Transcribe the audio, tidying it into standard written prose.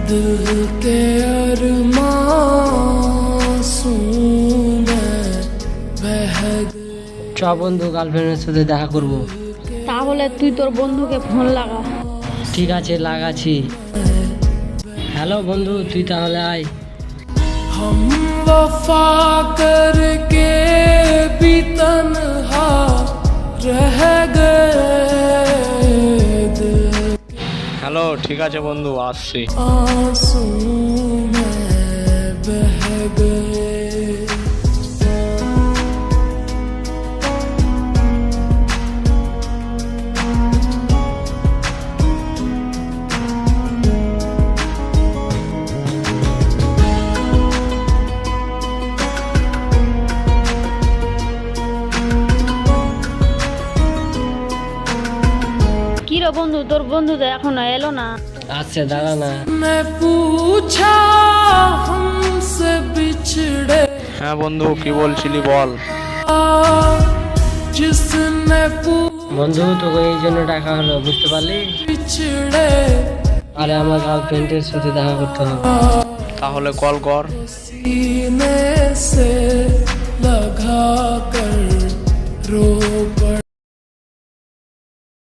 दिल के अरमासूं में बह गए। চ বন্ধু গার্লফ্রেন্ডের সাথে দেখা করব। তাহলে তুই তোর বন্ধুকে ফোন লাগা। ঠিক আছে লাগাচ্ছি। হ্যালো বন্ধু, তুই তাহলে আয়। हम वफा करके भी तन्हा रह गए, दिल হ্যালো, ঠিক আছে বন্ধু, আসছি। आंसू में बह गए। কি রে বন্ধু, তোর বন্ধু তো এখনো এলো না। আচ্ছা দাঁড়া না। मैं पूछा हमसे बिछड़े, হ্যাঁ বন্ধু, কি বলছিলি বল। जिसने বন্ধু তোকে এই জন্য টাকা হলো, বুঝতে পারলি? बिछड़े আরে আমার গার্লফ্রেন্ডের সাথে দেখা করতে হবে। তাহলে কল কর। सीने से लगा कर रो